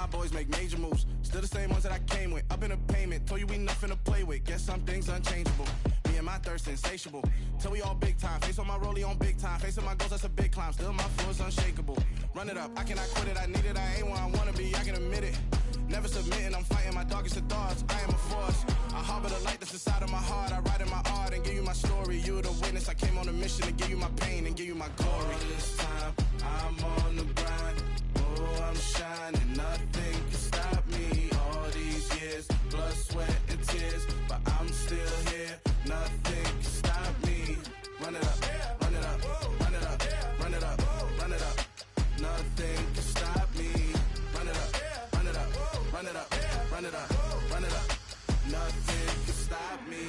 my boys make major moves. Still the same ones that I came with. Up in a payment, told you we nothing to play with. Guess some things unchangeable. Me and my thirst insatiable. Till we all big time. Face on my rollie on big time. Facing my goals, that's a big climb. Still my flow is unshakable. Run it up, I cannot quit it. I need it, I ain't where I wanna be, I can admit it. Never submitting, I'm fighting my darkest of thoughts. I am a force. I harbor the light that's inside of my heart. I write in my art and give you my story. You the witness. I came on a mission to give you my pain and give you my glory. All this time, I'm on the grind. Oh, I'm shining. Nothing can stop me. All these years, blood, sweat, and tears. But I'm still here. Nothing can stop me. Run it up, run it up, run it up, run it up, run it up. Nothing can stop me. Run it up, run it up, run it up, run it up, run it up. Nothing can stop me.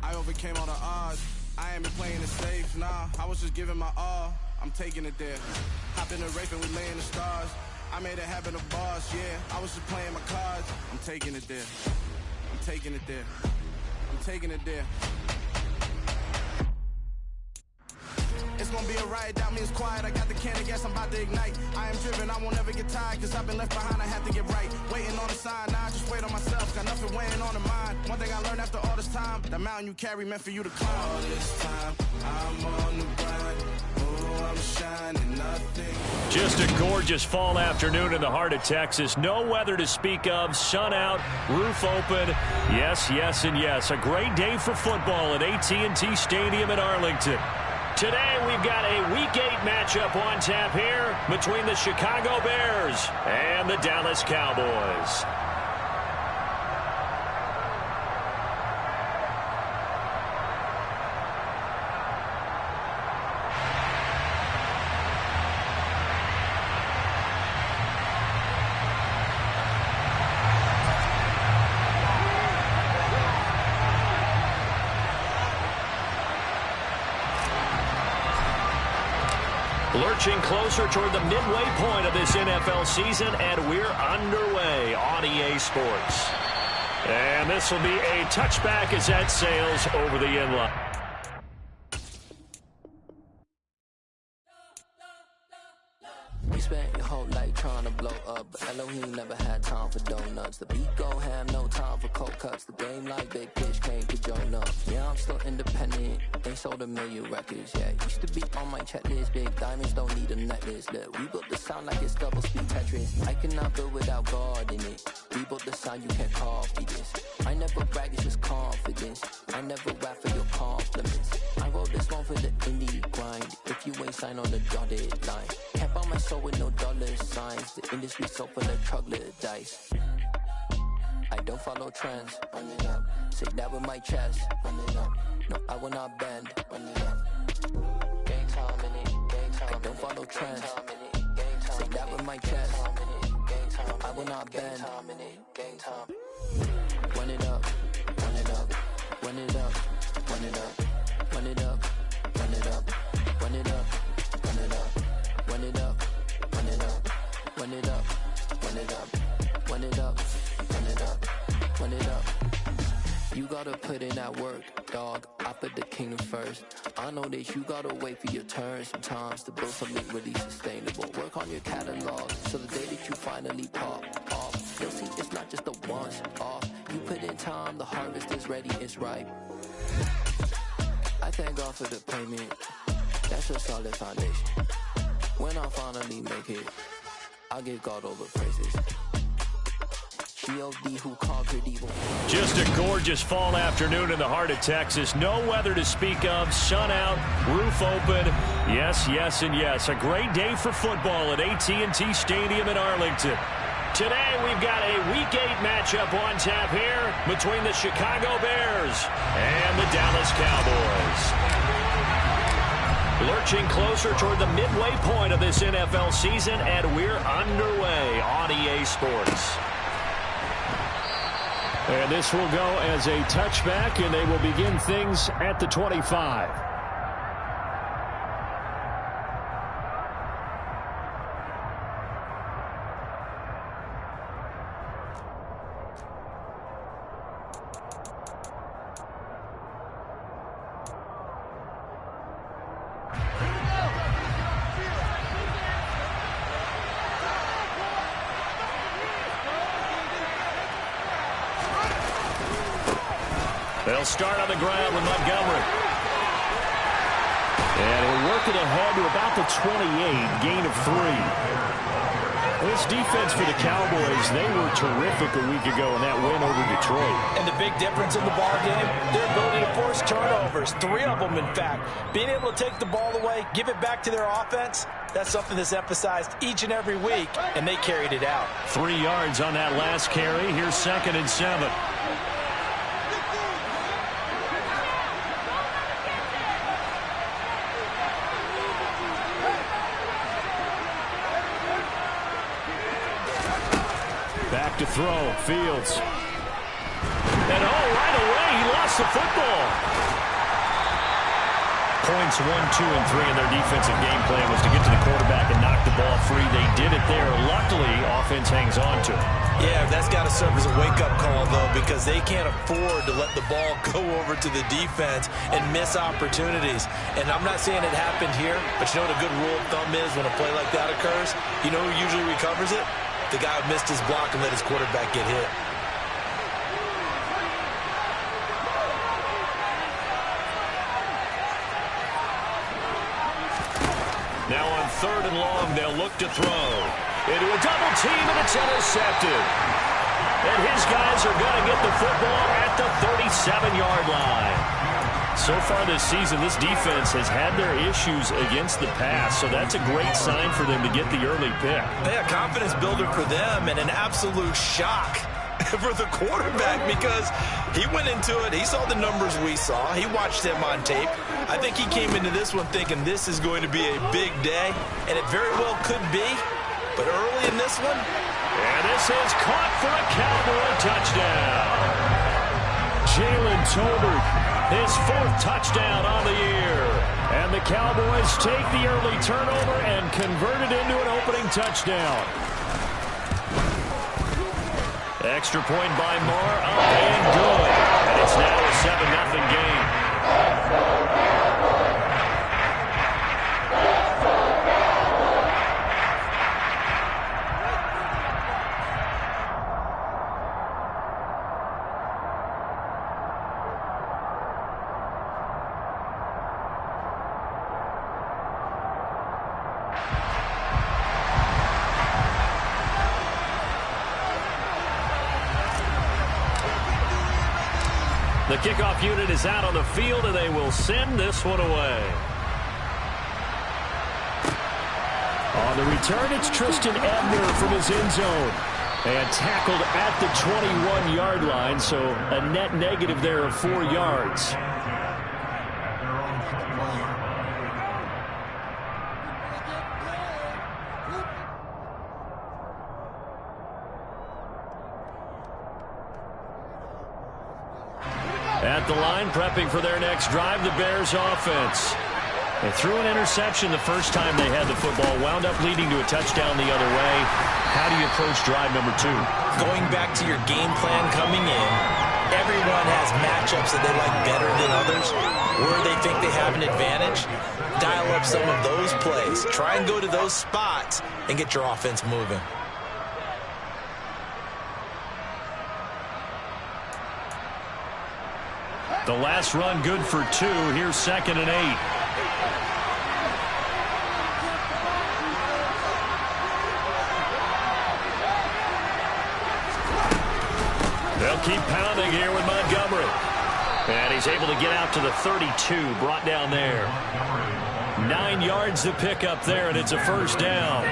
I overcame all the odds. I ain't been playing it safe, nah. I was just giving my all. I'm taking it there. Hop in the rape and we lay in the stars. I made it happen to boss, yeah. I was just playing my cards. I'm taking it there. I'm taking it there. I'm taking it there. It's gonna be a riot, doubt me it's quiet. I got the can of gas, I'm about to ignite. I am driven, I won't ever get tired, cause I've been left behind, I have to get right. Waiting on the sign, now I just wait on myself. Got nothing weighing on the mind. One thing I learned after all this time, the mountain you carry meant for you to climb. All this time, I'm on the grind. Oh, I'm shining, nothing. Just a gorgeous fall afternoon in the heart of Texas. No weather to speak of, sun out, roof open. Yes, yes, and yes. A great day for football at AT&T Stadium in Arlington. Today, we've got a Week 8 matchup on tap here between the Chicago Bears and the Dallas Cowboys. Lurching closer toward the midway point of this NFL season, and we're underway on EA Sports. And this will be a touchback as that sails over the end line. You spent your whole life trying to blow up, but Elohim never had time for donuts. The beat go ham, no time for cold cuts. The game like big pitch came to join up. Yeah, I'm still independent, ain't sold 1 million records yet. Used to be on my checklist, big diamonds don't need a necklace. Look, we built the sound like it's double speed Tetris. I cannot build without God in it. We built the sound, you can't copy this. I never brag, it's just confidence. I never rap for your compliments. I wrote this one for the indie grind. If you ain't signed on the dotted line, can't buy my soul with no dollar signs. The industry so full of troglodytes. I don't follow trends. Run it up. Say that with my chest. Run it up. No, I will not bend. Run it up. Game time in it. Game time. I don't follow trends. Say that with my chest. I will not bend. Game time. Run it up. Run it up. Run it up. Run it up. Run it up. Run it up. Run it up. Run it up. Run it up. Run it up. Run it up. Run it up. Run it up. Run it up. Run it up. You gotta put in that work, dog. I put the kingdom first. I know that you gotta wait for your turn sometimes to build something really sustainable. Work on your catalog so the day that you finally pop off, you'll see it's not just a once off. You put in time, the harvest is ready, it's ripe. I thank God for the payment. That's a solid foundation. When I finally make it, I'll give God all the praises. G.O.D. who conquered evil. Just a gorgeous fall afternoon in the heart of Texas. No weather to speak of, sun out, roof open. Yes, yes, and yes. A great day for football at AT&T Stadium in Arlington. Today, we've got a Week 8 matchup on tap here between the Chicago Bears and the Dallas Cowboys. Lurching closer toward the midway point of this NFL season, and we're underway on EA Sports. And this will go as a touchback, and they will begin things at the 25. They'll start on the ground with Montgomery. And he'll work it ahead to about the 28, gain of 3. This defense for the Cowboys, they were terrific a week ago in that win over Detroit. And the big difference in the ball game, their ability to force turnovers, 3 of them in fact. Being able to take the ball away, give it back to their offense, that's something that's emphasized each and every week, and they carried it out. 3 yards on that last carry. Here's 2nd and 7. Back to throw, Fields. And right away, he lost the football. Points 1, 2, and 3 in their defensive game plan was to get to the quarterback and knock the ball free. They did it there. Luckily, offense hangs on to it. Yeah, that's got to serve as a wake-up call, though, because they can't afford to let the ball go over to the defense and miss opportunities. And I'm not saying it happened here, but you know what a good rule of thumb is when a play like that occurs? You know who usually recovers it? The guy who missed his block and let his quarterback get hit. Now on 3rd and long, they'll look to throw. Into a double team, and it's intercepted. And his guys are going to get the football at the 37-yard line. So far this season, this defense has had their issues against the pass, so that's a great sign for them to get the early pick. Yeah, confidence builder for them and an absolute shock for the quarterback because he went into it. He saw the numbers we saw. He watched him on tape. I think he came into this one thinking this is going to be a big day, and it very well could be. But early in this one, and this is caught for a Cowboy touchdown. Jalen Tolbert, his 4th touchdown on the year. And the Cowboys take the early turnover and convert it into an opening touchdown. Extra point by Moore, up and good. And it's now a 7-0 game. The kickoff unit is out on the field, and they will send this one away. On the return, it's Tristan Ebner from his end zone. And tackled at the 21-yard line, so a net negative there of 4 yards. At the line, prepping for their next drive, the Bears offense. They threw an interception the first time they had the football, wound up leading to a touchdown the other way. How do you approach drive number 2? Going back to your game plan coming in, everyone has matchups that they like better than others, where they think they have an advantage. Dial up some of those plays. Try and go to those spots and get your offense moving. The last run good for 2. Here's 2nd and 8. They'll keep pounding here with Montgomery. And he's able to get out to the 32, brought down there. 9 yards to pick up there, and it's a first down.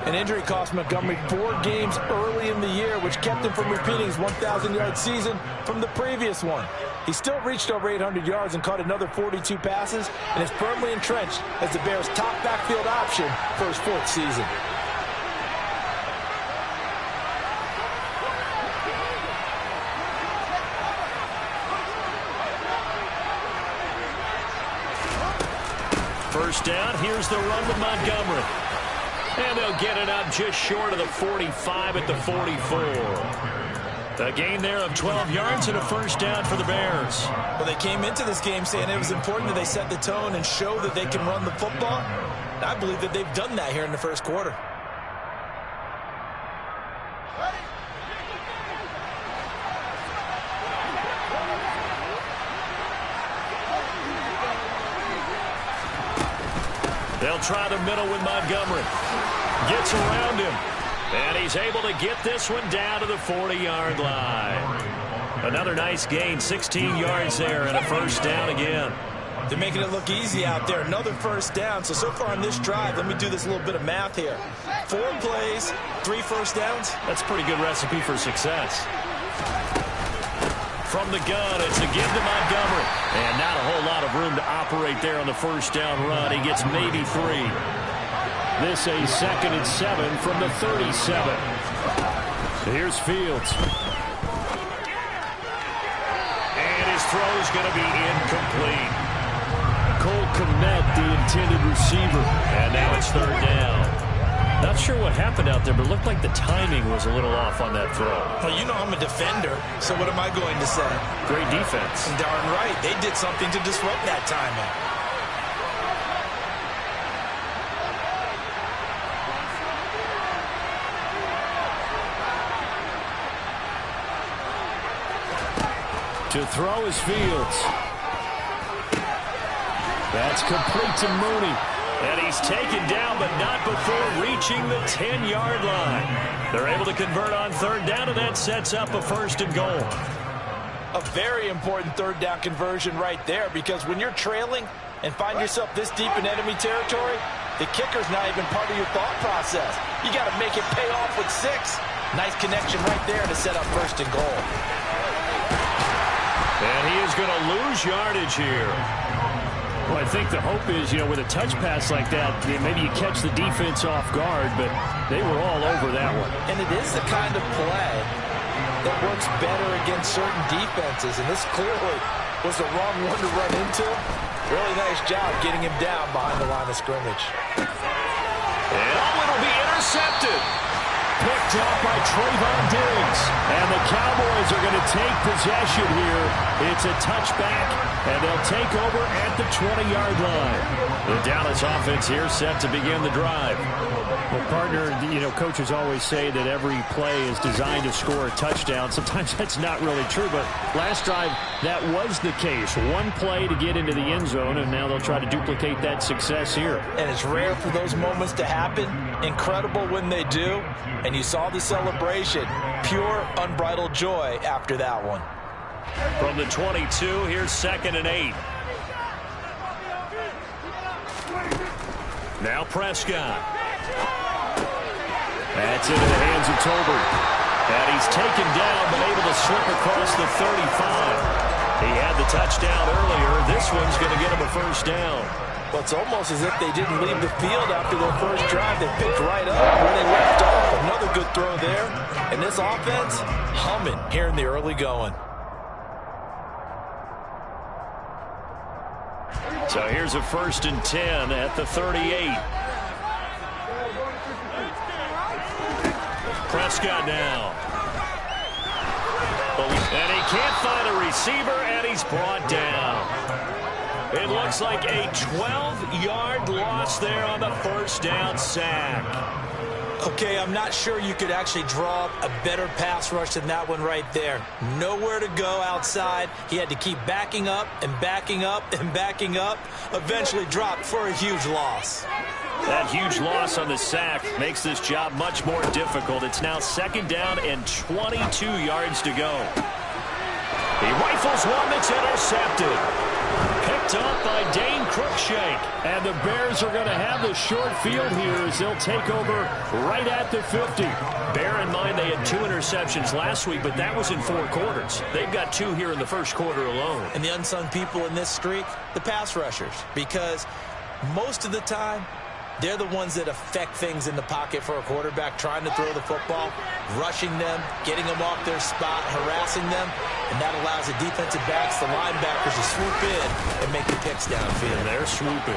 An injury cost Montgomery 4 games early in the year, which kept him from repeating his 1,000-yard season from the previous one. He still reached over 800 yards and caught another 42 passes and is firmly entrenched as the Bears' top backfield option for his 4th season. First down, here's the run with Montgomery. And they'll get it up just short of the 45 at the 44. A gain there of 12 yards and a first down for the Bears. Well, they came into this game saying it was important that they set the tone and show that they can run the football. And I believe that they've done that here in the first quarter. They'll try the middle with Montgomery. Gets around him. And he's able to get this one down to the 40-yard line. Another nice gain, 16 yards there, and a first down again. They're making it look easy out there. Another first down. So far on this drive, let me do this little bit of math here. 4 plays, 3 first downs. That's a pretty good recipe for success. From the gun, it's a give to Montgomery. And not a whole lot of room to operate there on the first down run. He gets maybe 3. This a 2nd and 7 from the 37. Here's Fields. And his throw's going to be incomplete. Cole Kmet, the intended receiver. And now it's 3rd down. Not sure what happened out there, but it looked like the timing was a little off on that throw. Well, you know I'm a defender, so what am I going to say? Great defense. Darn right. They did something to disrupt that timing. To throw is Fields. That's complete to Mooney. And he's taken down, but not before reaching the 10-yard line. They're able to convert on 3rd down, and that sets up a 1st and goal. A very important 3rd down conversion right there, because when you're trailing and find yourself this deep in enemy territory, the kicker's not even part of your thought process. You got to make it pay off with 6. Nice connection right there to set up 1st and goal. And he is going to lose yardage here. Well, I think the hope is, with a touch pass like that, maybe you catch the defense off guard, but they were all over that one. And it is the kind of play that works better against certain defenses, and this clearly was the wrong one to run into. Really nice job getting him down behind the line of scrimmage. And it'll be intercepted. Picked up by Trayvon Diggs. And the Cowboys are going to take possession here. It's a touchback, and they'll take over at the 20-yard line. The Dallas offense here set to begin the drive. Well, partner, coaches always say that every play is designed to score a touchdown. Sometimes that's not really true, but last drive, that was the case. One play to get into the end zone, and now they'll try to duplicate that success here. And it's rare for those moments to happen. Incredible when they do. And you saw the celebration. Pure, unbridled joy after that one. From the 22, here's 2nd and 8. Now Prescott. That's into the hands of Tolbert. And he's taken down, but able to slip across the 35. He had the touchdown earlier. This one's going to get him a 1st down. Well, it's almost as if they didn't leave the field after their first drive. They picked right up where they left off. Another good throw there. And this offense, humming here in the early going. So here's a 1st and 10 at the 38. Prescott now. And he can't find a receiver, and he's brought down. It looks like a 12-yard loss there on the 1st down sack. Okay, I'm not sure you could actually draw up a better pass rush than that one right there. Nowhere to go outside. He had to keep backing up and backing up and backing up. Eventually dropped for a huge loss. That huge loss on the sack makes this job much more difficult. It's now 2nd down and 22 yards to go. He rifles one that's intercepted. Picked up by Dane Cruikshank. And the Bears are going to have the short field here as they'll take over right at the 50. Bear in mind they had 2 interceptions last week, but that was in 4 quarters. They've got 2 here in the 1st quarter alone. And the unsung people in this streak, the pass rushers. Because most of the time, they're the ones that affect things in the pocket for a quarterback, trying to throw the football, rushing them, getting them off their spot, harassing them, and that allows the defensive backs, the linebackers, to swoop in and make the picks downfield. And they're swooping.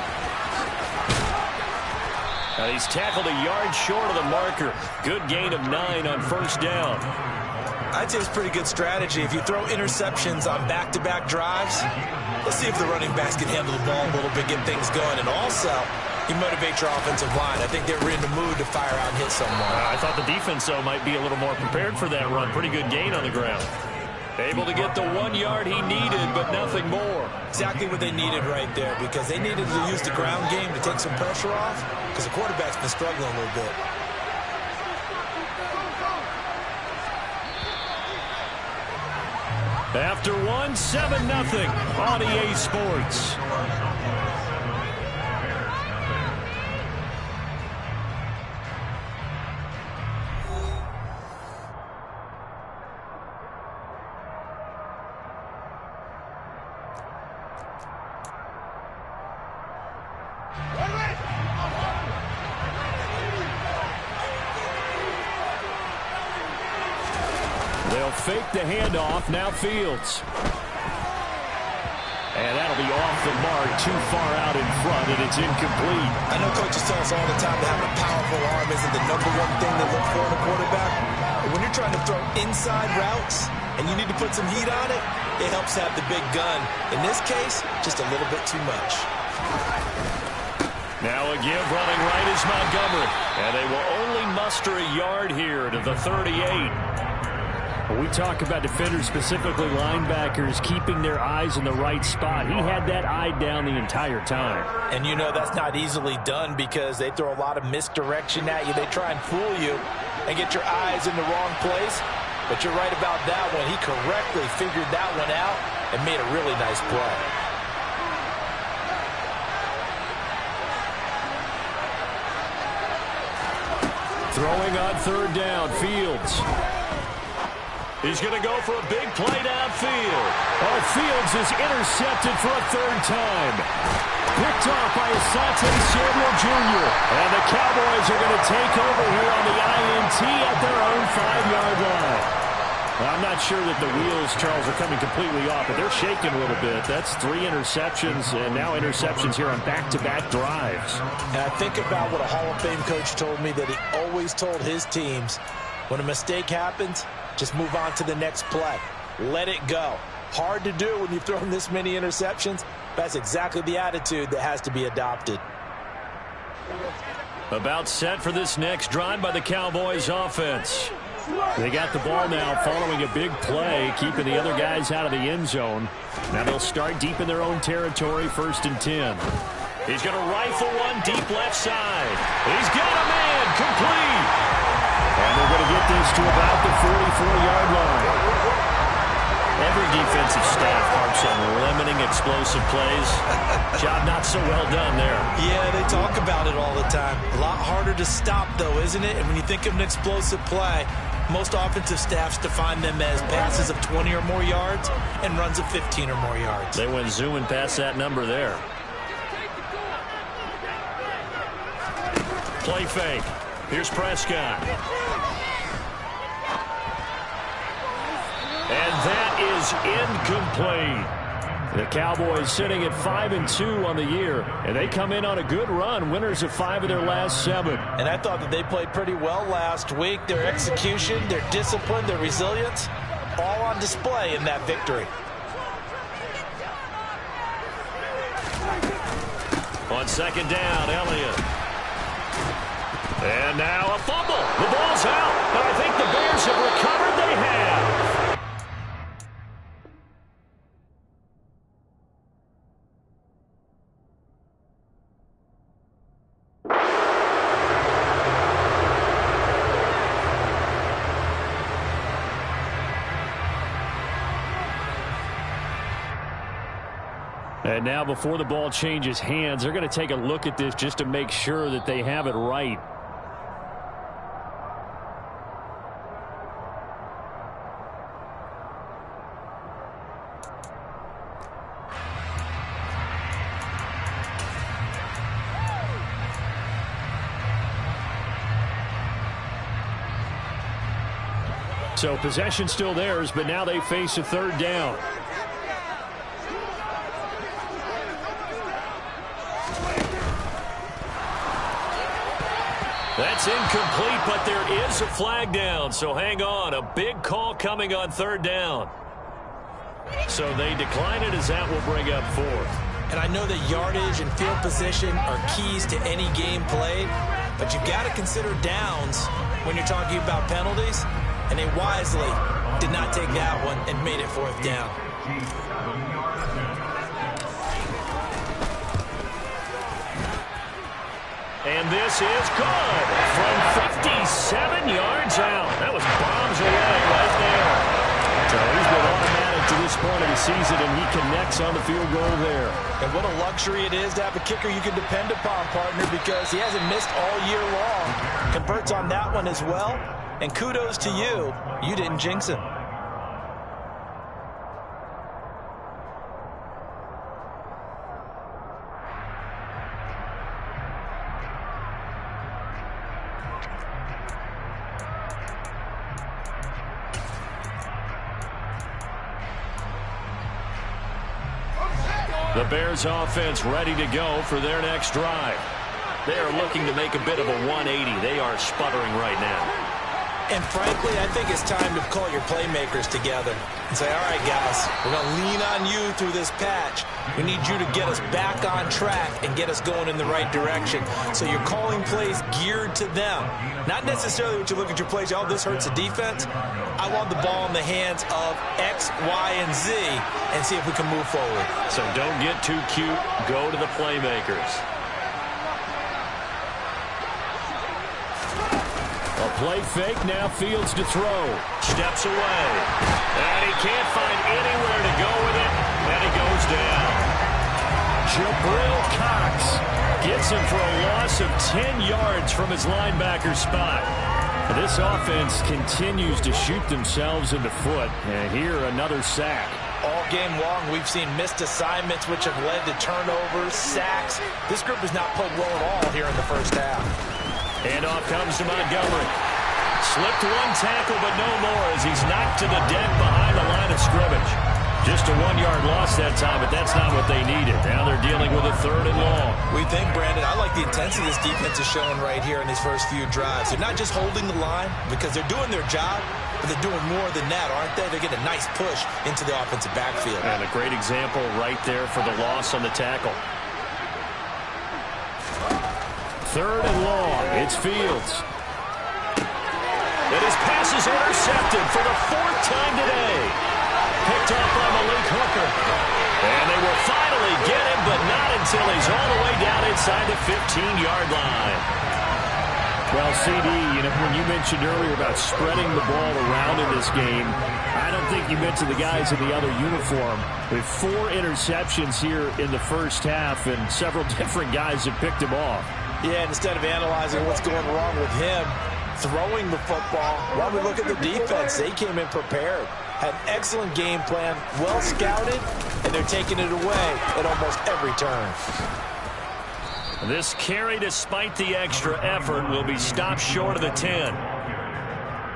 And he's tackled a yard short of the marker. Good gain of 9 on 1st down. I'd say it's pretty good strategy. If you throw interceptions on back-to-back drives, let's see if the running backs can handle the ball a little bit, get things going, and also you motivate your offensive line. I think they're in the mood to fire out and hit someone. I thought the defense, though, might be a little more prepared for that run. Pretty good gain on the ground. Able to get the 1 yard he needed, but nothing more. Exactly what they needed right there, because they needed to use the ground game to take some pressure off, because the quarterback's been struggling a little bit. After 1, 7-0 on EA Sports. They'll fake the handoff, now Fields. And that'll be off the mark, too far out in front, and it's incomplete. I know coaches tell us all the time that having a powerful arm isn't the #1 thing they look for in a quarterback. But when you're trying to throw inside routes and you need to put some heat on it, it helps have the big gun. In this case, just a little bit too much. Now a give running right is Montgomery. And they will only muster a yard here to the 38. We talk about defenders, specifically linebackers, keeping their eyes in the right spot. He had that eye down the entire time. And you know that's not easily done because they throw a lot of misdirection at you. They try and fool you and get your eyes in the wrong place. But you're right about that one. He correctly figured that one out and made a really nice play. Throwing on 3rd down, Fields. He's going to go for a big play downfield. Oh, Fields is intercepted for a 3rd time. Picked off by Asante Samuel Jr. And the Cowboys are going to take over here on the INT at their own 5-yard line. I'm not sure that the wheels, Charles, are coming completely off, but they're shaking a little bit. That's 3 interceptions, and now interceptions here on back-to-back drives. And I think about what a Hall of Fame coach told me, that he always told his teams, when a mistake happens, just move on to the next play. Let it go. Hard to do when you've thrown this many interceptions. That's exactly the attitude that has to be adopted. About set for this next drive by the Cowboys offense. They got the ball now following a big play, keeping the other guys out of the end zone. Now they'll start deep in their own territory, 1st and 10. He's going to rifle one deep left side. He's got a man, complete. And they're going to get this to about the 44-yard line. Every defensive staff harps on limiting explosive plays. Job not so well done there. Yeah, they talk about it all the time. A lot harder to stop, though, isn't it? And when you think of an explosive play, most offensive staffs define them as passes of 20 or more yards and runs of 15 or more yards. They went zooming past that number there. Play fake. Here's Prescott. And that is incomplete. The Cowboys sitting at 5-2 on the year, and they come in on a good run, winners of 5 of their last 7. And I thought that they played pretty well last week. Their execution, their discipline, their resilience, all on display in that victory. On 2nd down, Elliott. And now a fumble. The ball's out, but I think the Bears have recovered. They have. And now before the ball changes hands, they're going to take a look at this just to make sure that they have it right. So possession still theirs, but now they face a 3rd down. That's incomplete, but there is a flag down, so hang on. A big call coming on 3rd down. So they decline it as that will bring up 4th. And I know that yardage and field position are keys to any game played, but you've got to consider downs when you're talking about penalties, and they wisely did not take that one and made it 4th down. And this is good from 57 yards out. That was bombs away right there. So he's been automatic to this point of the season, and he connects on the field goal there. And what a luxury it is to have a kicker you can depend upon, partner, because he hasn't missed all year long. Converts on that one as well. And kudos to you. You didn't jinx him. The Bears offense ready to go for their next drive. They are looking to make a bit of a 180. They are sputtering right now. And frankly, I think it's time to call your playmakers together and say, all right, guys, we're going to lean on you through this patch. We need you to get us back on track and get us going in the right direction. So you're calling plays geared to them. Not necessarily what you look at your plays, oh, this hurts the defense. I want the ball in the hands of X, Y, and Z and see if we can move forward. So don't get too cute. Go to the playmakers. A play fake, now Fields to throw. Steps away. And he can't find anywhere to go with it. And he goes down. Jabril Cox gets him for a loss of 10 yards from his linebacker spot. This offense continues to shoot themselves in the foot. And here, another sack. All game long, we've seen missed assignments, which have led to turnovers, sacks. This group has not played well at all here in the first half. And off comes to Montgomery. Slipped one tackle, but no more as he's knocked to the deck behind the line of scrimmage. Just a 1-yard loss that time, but that's not what they needed. Now they're dealing with a 3rd and long. We think, Brandon, I like the intensity this defense is showing right here in these first few drives. They're not just holding the line because they're doing their job, but they're doing more than that, aren't they? They're getting a nice push into the offensive backfield. And a great example right there for the loss on the tackle. 3rd and long. It's Fields. And his pass is intercepted for the 4th time today. Picked up by Malik Hooker. And they will finally get him, but not until he's all the way down inside the 15-yard line. Well, CD, when you mentioned earlier about spreading the ball around in this game, I don't think you mentioned the guys in the other uniform. With 4 interceptions here in the first half, and several different guys have picked him off. Yeah, instead of analyzing what's going wrong with him throwing the football, while we look at the defense, they came in prepared. Had an excellent game plan, well scouted, and they're taking it away at almost every turn. This carry, despite the extra effort, will be stopped short of the 10.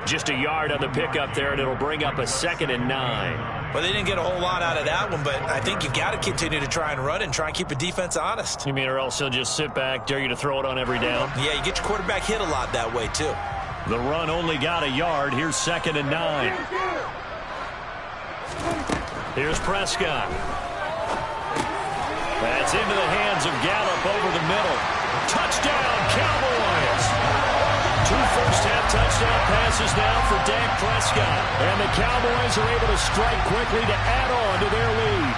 Just a yard on the pickup there, and it'll bring up a 2nd and 9. Well, they didn't get a whole lot out of that one, but I think you've got to continue to try and run and try and keep the defense honest. You mean or else he'll just sit back, dare you to throw it on every down? Yeah, you get your quarterback hit a lot that way, too. The run only got a yard. Here's 2nd and 9. Here's Prescott. That's into the hands of Gallup over the middle. Touchdown, Cowboys! 2 first-half touchdown passes now for Dak Prescott. And the Cowboys are able to strike quickly to add on to their lead.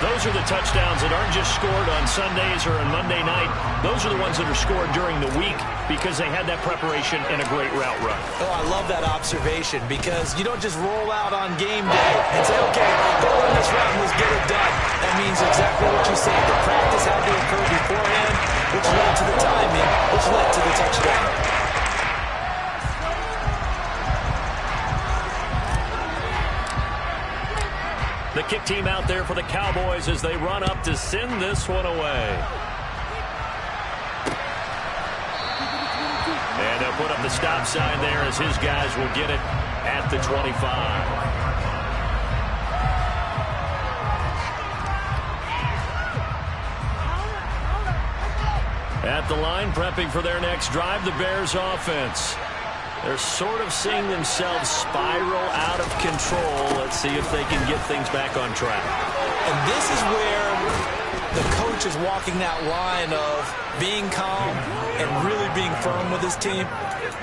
Those are the touchdowns that aren't just scored on Sundays or on Monday night. Those are the ones that are scored during the week because they had that preparation and a great route run. Oh, I love that observation because you don't just roll out on game day and say, okay, go run this route and let's get it done. That means exactly what you said. The practice had to occur beforehand, which led to the timing, which led to the touchdown. The kick team out there for the Cowboys as they run up to send this one away. And they'll put up the stop sign there as his guys will get it at the 25. At the line, prepping for their next drive, the Bears offense. They're sort of seeing themselves spiral out of control. Let's see if they can get things back on track. And this is where the coach is walking that line of being calm and really being firm with his team.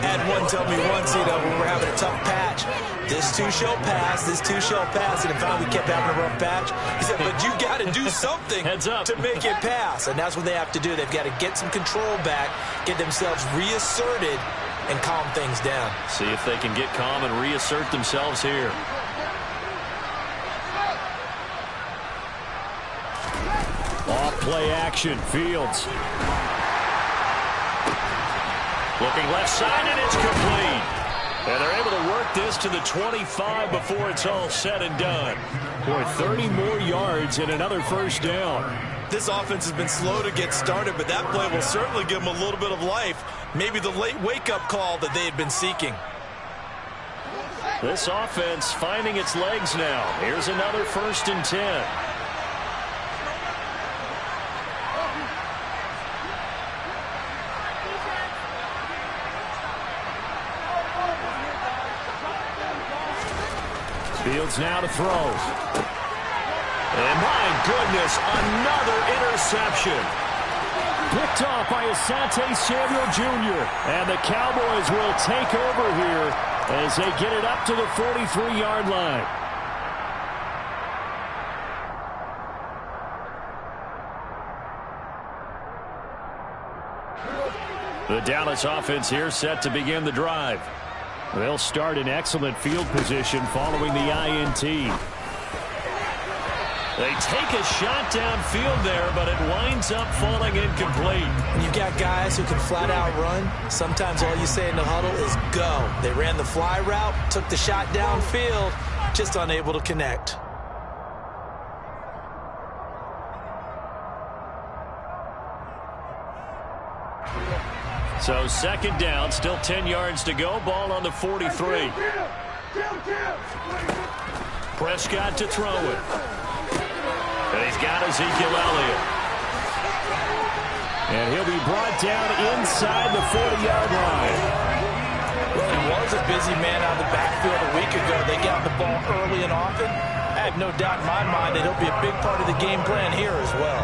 I had one tell me once, when we're having a tough patch, this too shall pass, this too shall pass, and if finally we kept having a rough patch, he said, but you got to do something to make it pass, and that's what they have to do. They've got to get some control back, get themselves reasserted, and calm things down. See if they can get calm and reassert themselves here. Off play action, Fields. Looking left side, and it's complete. And they're able to work this to the 25 before it's all said and done. Boy, 30 more yards and another first down. This offense has been slow to get started, but that play will certainly give them a little bit of life. Maybe the late wake-up call that they had been seeking. This offense finding its legs now. Here's another 1st and 10. Fields now to throw. And my goodness, another interception. Picked off by Asante Samuel Jr. And the Cowboys will take over here as they get it up to the 43-yard line. The Dallas offense here set to begin the drive. They'll start in excellent field position following the INT. They take a shot downfield there, but it winds up falling incomplete. When you've got guys who can flat out run, sometimes all you say in the huddle is go. They ran the fly route, took the shot downfield, just unable to connect. So 2nd down, still 10 yards to go. Ball on the 43. Prescott to throw it. And he's got Ezekiel Elliott. And he'll be brought down inside the 40-yard line. Well, he was a busy man out of the backfield a week ago. They got the ball early and often. I have no doubt in my mind that he'll be a big part of the game plan here as well.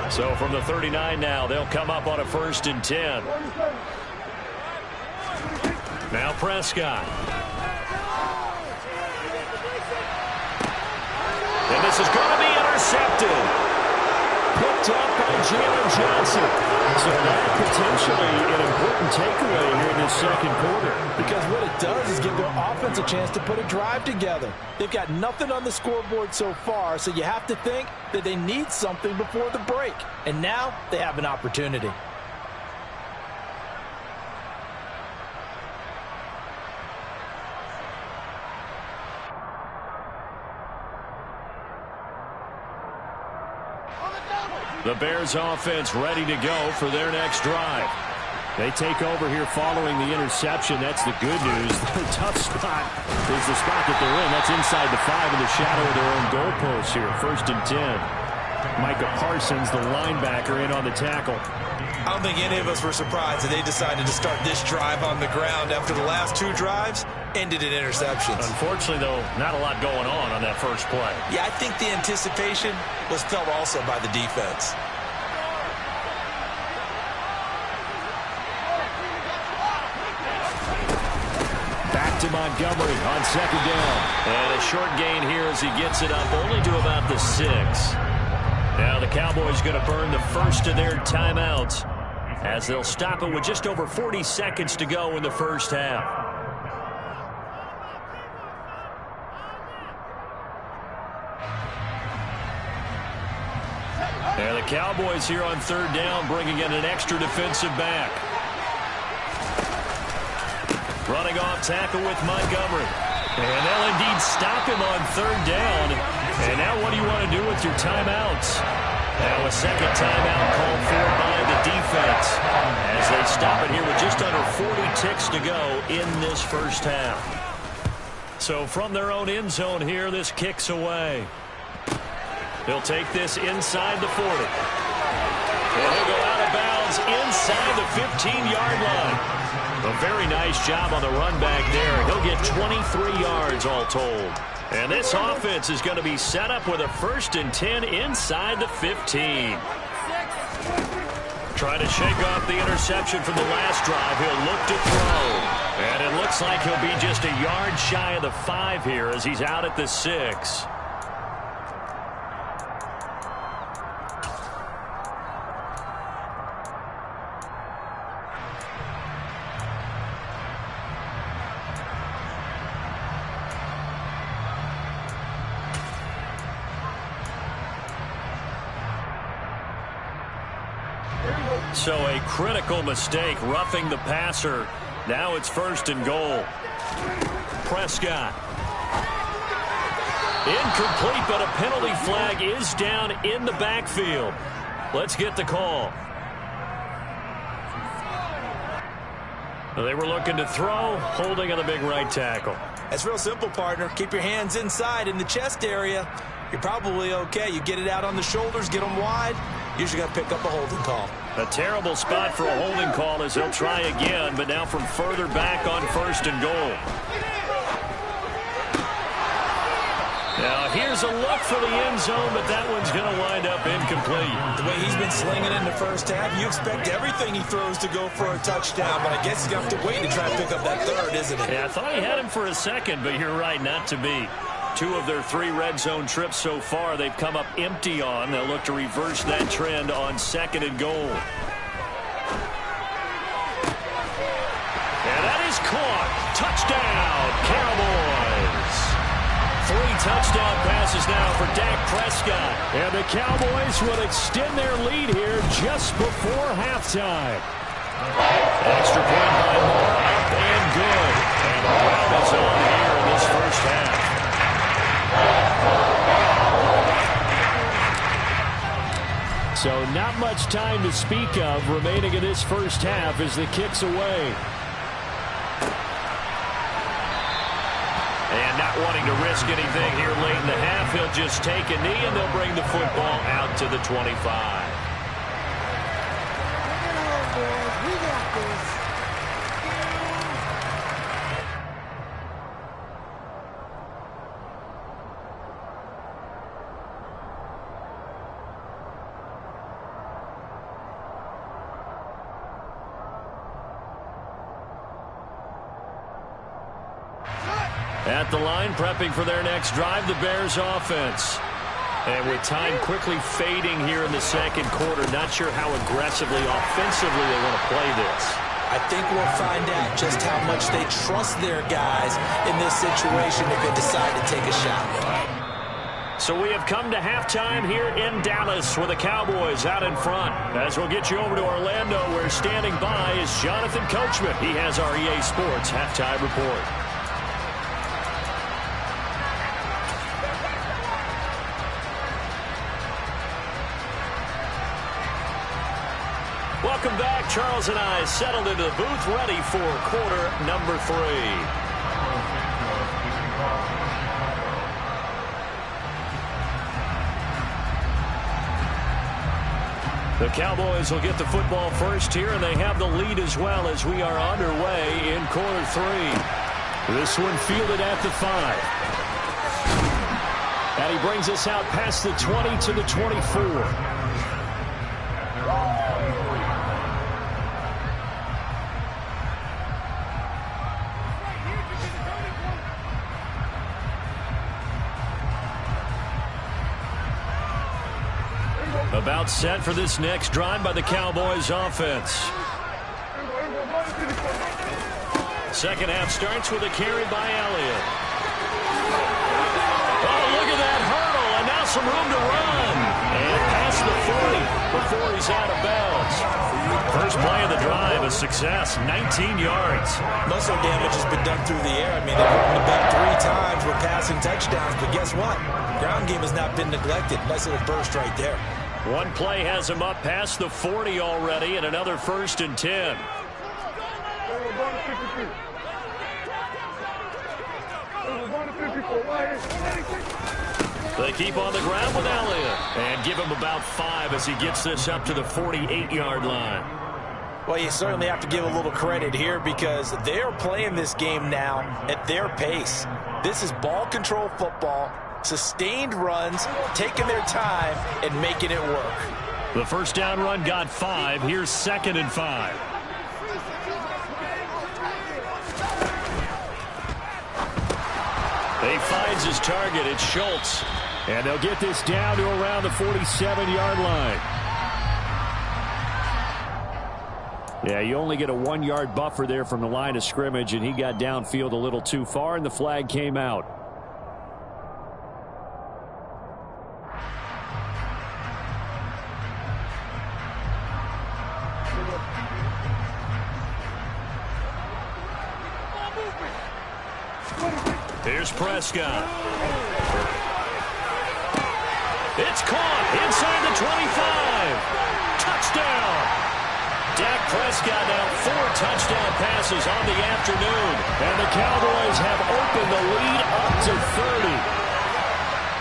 So from the 39 now, they'll come up on a 1st and 10. Now Prescott. And this is going to be intercepted. Picked up by Jalen Johnson. So that potentially an important takeaway here in this 2nd quarter. Because what it does is give their offense a chance to put a drive together. They've got nothing on the scoreboard so far, so you have to think that they need something before the break. And now they have an opportunity. The Bears offense ready to go for their next drive. They take over here following the interception. That's the good news. The tough spot is the spot that they're in. That's inside the 5 in the shadow of their own goalposts here. 1st and 10. Micah Parsons, the linebacker, in on the tackle. I don't think any of us were surprised that they decided to start this drive on the ground after the last 2 drives ended in interceptions. Unfortunately, though, not a lot going on that first play. Yeah, I think the anticipation was felt also by the defense. Back to Montgomery on 2nd down. And a short gain here as he gets it up only to about the 6. Now the Cowboys going to burn the first of their timeouts as they'll stop it with just over 40 seconds to go in the first half. And the Cowboys here on 3rd down bringing in an extra defensive back. Running off tackle with Montgomery. And they'll indeed stop him on 3rd down. And now what do you want to do with your timeouts? Now a 2nd timeout called for by the defense as they stop it here with just under 40 ticks to go in this first half. So from their own end zone here, this kicks away. They'll take this inside the 40. And he'll go out of bounds inside the 15-yard line. A very nice job on the run back there. He'll get 23 yards all told. And this offense is going to be set up with a 1st and 10 inside the 15. Trying to shake off the interception from the last drive. He'll look to throw. And it looks like he'll be just a yard shy of the 5 here as he's out at the 6. So a critical mistake, roughing the passer. Now it's 1st and goal. Prescott. Incomplete, but a penalty flag is down in the backfield. Let's get the call. They were looking to throw, holding on the big right tackle. That's real simple, partner. Keep your hands inside in the chest area. You're probably okay. You get it out on the shoulders, get them wide. Usually got to pick up a holding call. A terrible spot for a holding call as he'll try again, but now from further back on 1st and goal. Now here's a look for the end zone, but that one's going to wind up incomplete. The way he's been slinging in the first half, you expect everything he throws to go for a touchdown, but I guess he's going to have to wait to try and pick up that 3rd, isn't it? Yeah, I thought he had him for a second, but you're right, not to be. 2 of their 3 red zone trips so far they've come up empty on. They'll look to reverse that trend on 2nd and goal. And that is caught. Touchdown, Cowboys. 3 touchdown passes now for Dak Prescott. And the Cowboys would extend their lead here just before halftime. Extra point by Moore, up and good. And the run is on here in this first half. So not much time to speak of remaining in this first half as the kick's away. And not wanting to risk anything here late in the half, he'll just take a knee and they'll bring the football out to the 25. We got this. At the line, prepping for their next drive, the Bears offense. And with time quickly fading here in the 2nd quarter, not sure how aggressively, offensively they want to play this. I think we'll find out just how much they trust their guys in this situation if they decide to take a shot. So we have come to halftime here in Dallas with the Cowboys out in front. As we'll get you over to Orlando, where standing by is Jonathan Coachman. He has our EA Sports halftime report. Welcome back. Charles and I settled into the booth, ready for quarter number 3. The Cowboys will get the football first here, and they have the lead as well as we are underway in quarter 3. This one fielded at the 5. And he brings us out past the 20 to the 24. About set for this next drive by the Cowboys offense. Second half starts with a carry by Elliott. Oh, look at that hurdle, and now some room to run. And past the 40 before he's out of bounds. First play of the drive, a success, 19 yards. Muscle damage has been done through the air. I mean, they've run the back 3 times with passing touchdowns, but guess what? Ground game has not been neglected. Nice little burst right there. One play has him up past the 40 already, and another 1st and 10. They keep on the ground with Elliott and give him about 5 as he gets this up to the 48-yard line. Well, you certainly have to give a little credit here because they're playing this game now at their pace. This is ball control football, sustained runs, taking their time, and making it work. The first down run got 5. Here's 2nd and 5. He finds his target. It's Schultz. And they'll get this down to around the 47-yard line. Yeah, you only get a 1-yard buffer there from the line of scrimmage, and he got downfield a little too far, and the flag came out. Here's Prescott. It's caught inside the 25. Touchdown. Dak Prescott now 4 touchdown passes on the afternoon. And the Cowboys have opened the lead up to 30.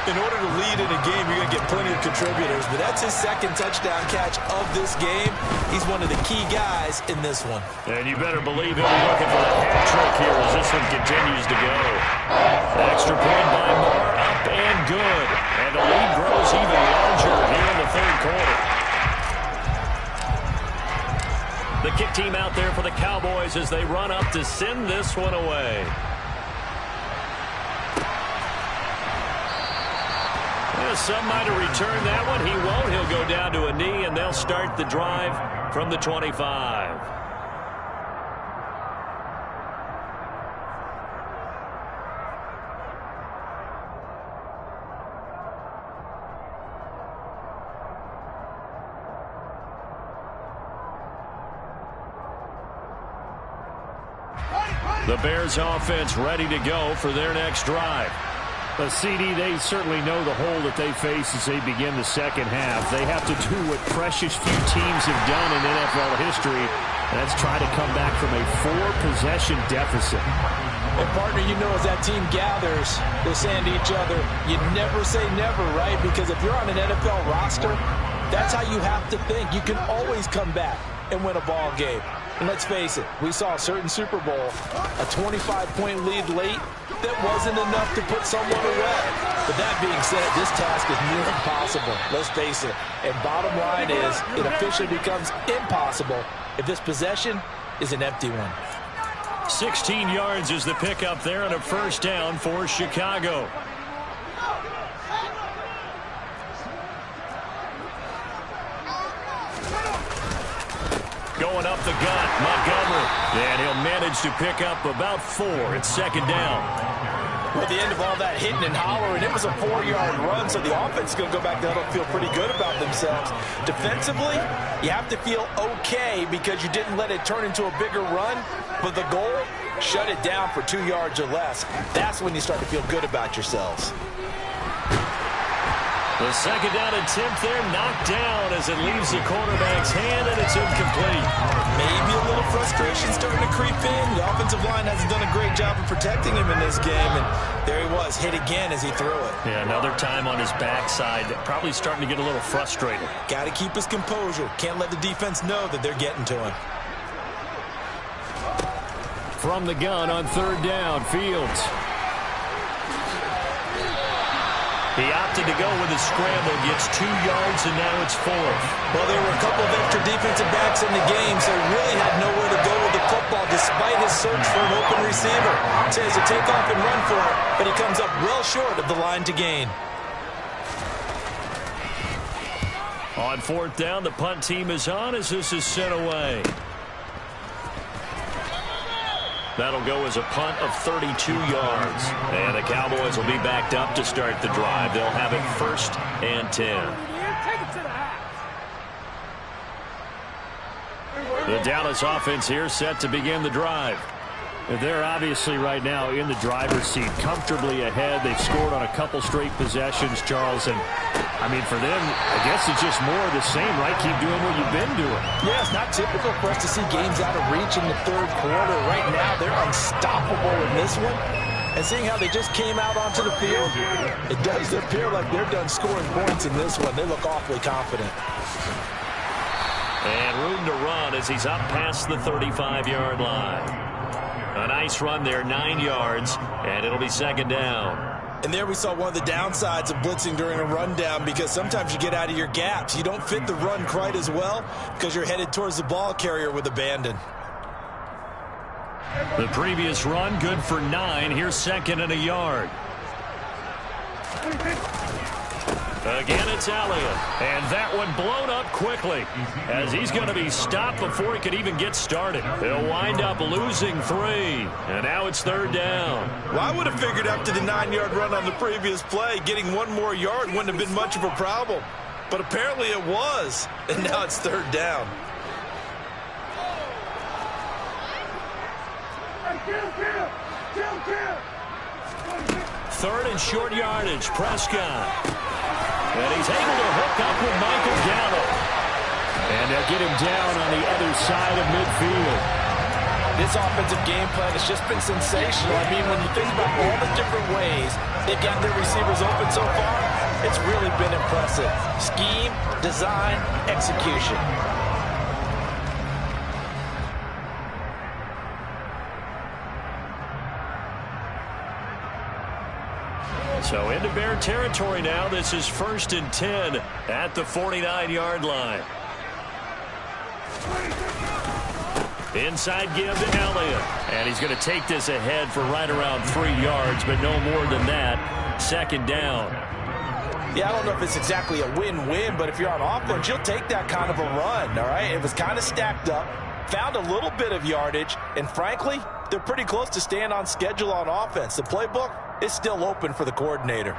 In order to lead in a game, you're going to get plenty of contributors, but that's his 2nd touchdown catch of this game. He's one of the key guys in this one. And you better believe he'll be looking for the hat trick here as this one continues to go. Extra point by Moore, up and good. And the lead grows even larger here in the 3rd quarter. The kick team out there for the Cowboys as they run up to send this one away. Some might have returned that one. He won't. He'll go down to a knee, and they'll start the drive from the 25. The Bears offense ready to go for their next drive. But CD, they certainly know the hole that they face as they begin the second half. They have to do what precious few teams have done in NFL history, and that's try to come back from a 4-possession deficit. And partner, you know, as that team gathers, they're saying to each other, you never say never, right? Because if you're on an NFL roster, that's how you have to think. You can always come back and win a ball game. And let's face it, we saw a certain Super Bowl, a 25-point lead late, that wasn't enough to put someone away. But that being said, this task is near impossible. Let's face it. And bottom line is, it officially becomes impossible if this possession is an empty one. 16 yards is the pickup there on a first down for Chicago. Going up the gut, Montgomery. And he'll manage to pick up about 4. It's 2nd down. Well, at the end of all that hitting and hollering, it was a 4-yard run, so the offense is going to go back there and feel pretty good about themselves. Defensively, you have to feel okay because you didn't let it turn into a bigger run, but the goal, shut it down for 2 yards or less. That's when you start to feel good about yourselves. The 2nd down attempt there knocked down as it leaves the quarterback's hand, and it's incomplete. Maybe a little frustration starting to creep in. The offensive line hasn't done a great job of protecting him in this game, and there he was, hit again as he threw it. Yeah, another time on his backside, probably starting to get a little frustrated. Got to keep his composure. Can't let the defense know that they're getting to him. From the gun on 3rd down, Fields. He opted to go with a scramble, gets 2 yards, and now it's 4. Well, there were a couple of extra defensive backs in the game, so he really had nowhere to go with the football despite his search for an open receiver. Says to take off and run for it, but he comes up well short of the line to gain. On 4th down, the punt team is on as this is sent away. That'll go as a punt of 32 yards. And the Cowboys will be backed up to start the drive. They'll have it 1st and 10. The Dallas offense here set to begin the drive. They're obviously right now in the driver's seat, comfortably ahead. They've scored on a couple straight possessions, Charles. And, I mean, for them, I guess it's just more of the same, right? Keep doing what you've been doing. Yeah, it's not typical for us to see games out of reach in the 3rd quarter. Right now, they're unstoppable in this one. And seeing how they just came out onto the field, it does appear like they're done scoring points in this one. They look awfully confident. And room to run as he's up past the 35-yard line. A nice run there, 9 yards, and it'll be second down. And there we saw one of the downsides of blitzing during a rundown, because sometimes you get out of your gaps. You don't fit the run quite as well because you're headed towards the ball carrier with abandon. The previous run, good for 9. Here's second and a yard. Again, it's Elliott. And that one blown up quickly as he's going to be stopped before he could even get started. They'll wind up losing 3. And now it's third down. Well, I would have figured after the 9-yard run on the previous play, getting 1 more yard wouldn't have been much of a problem. But apparently it was. And now it's third down. Third and short yardage, Prescott. And he's able to hook up with Michael Gallup. And they'll get him down on the other side of midfield. This offensive game plan has just been sensational. I mean, when you think about all the different ways they've gotten their receivers open so far, it's really been impressive. Scheme, design, execution. So into Bear territory now. This is 1st and 10 at the 49-yard line. Inside give to Elliott. And he's going to take this ahead for right around 3 yards, but no more than that. Second down. Yeah, I don't know if it's exactly a win-win, but if you're on offense, you'll take that kind of a run, all right? It was kind of stacked up, found a little bit of yardage, and frankly, they're pretty close to staying on schedule on offense. The playbook is still open for the coordinator.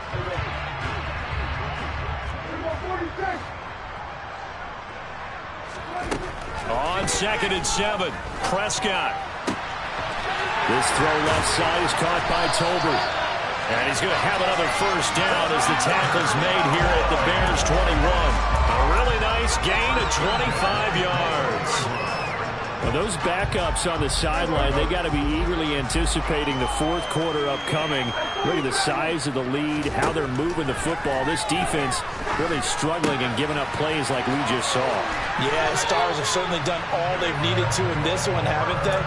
On 2nd and 7, Prescott. This throw left side is caught by Tolbert. And he's going to have another first down as the tackle's made here at the Bears 21. A really nice gain of 25 yards. Well, those backups on the sideline, they got to be eagerly anticipating the 4th quarter upcoming. Look at the size of the lead, how they're moving the football. This defense really struggling and giving up plays like we just saw. Yeah, the Stars have certainly done all they've needed to in this one, haven't they?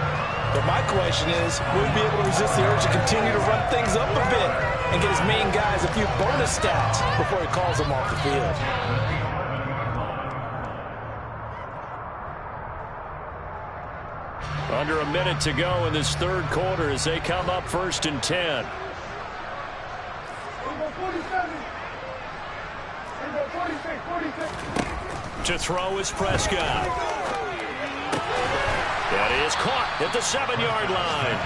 But my question is, will he be able to resist the urge to continue to run things up a bit and get his main guys a few bonus stats before he calls them off the field? Under a minute to go in this 3rd quarter as they come up 1st and 10. To throw is Prescott. That is caught at the 7-yard line.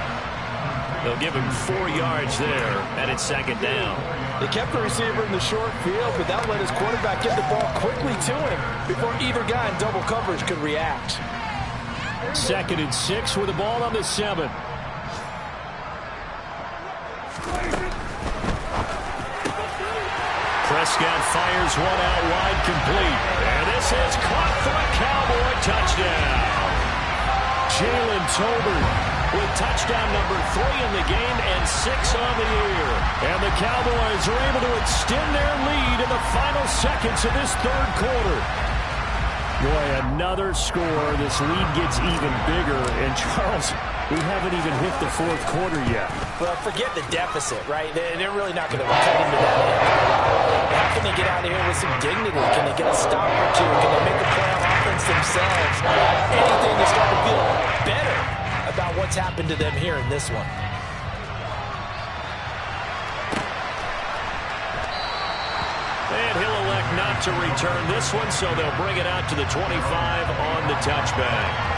They'll give him 4 yards there, and it's second down. They kept the receiver in the short field, but that let his quarterback get the ball quickly to him before either guy in double coverage could react. 2nd and 6 with the ball on the 7. Prescott fires one out wide, complete. And this is caught for a Cowboy touchdown. Jalen Tolbert with touchdown number 3 in the game and 6 on the year. And the Cowboys are able to extend their lead in the final seconds of this 3rd quarter. Boy, another score. This lead gets even bigger. And Charles, we haven't even hit the 4th quarter yet. Well, forget the deficit, right? They're really not going to cut into that. How can they get out of here with some dignity? Can they get a stop or two? Can they make a play on offense themselves? Anything to start to feel better about what's happened to them here in this one. And he'll elect not to return this one, so they'll bring it out to the 25 on the touchback.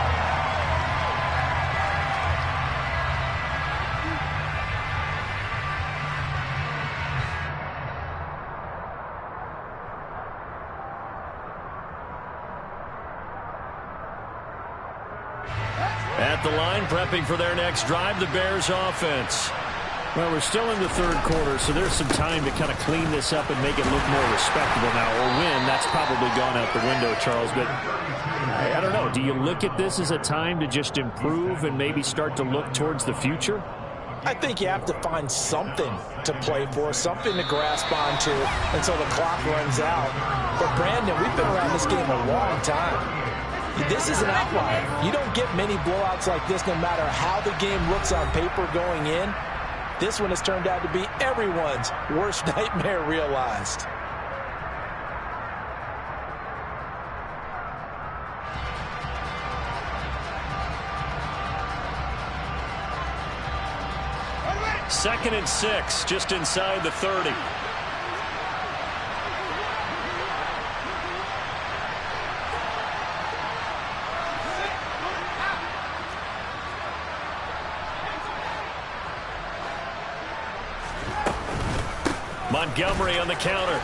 At the line, prepping for their next drive, the Bears offense. Well, we're still in the 3rd quarter, so there's some time to kind of clean this up and make it look more respectable now. Or win, that's probably gone out the window, Charles. But I don't know. Do you look at this as a time to just improve and maybe start to look towards the future? I think you have to find something to play for, something to grasp onto until the clock runs out. But, Brandon, we've been around this game a long time. This is an outlier. You don't get many blowouts like this no matter how the game looks on paper going in. This one has turned out to be everyone's worst nightmare realized. Second and 6, just inside the 30. Montgomery on the counter.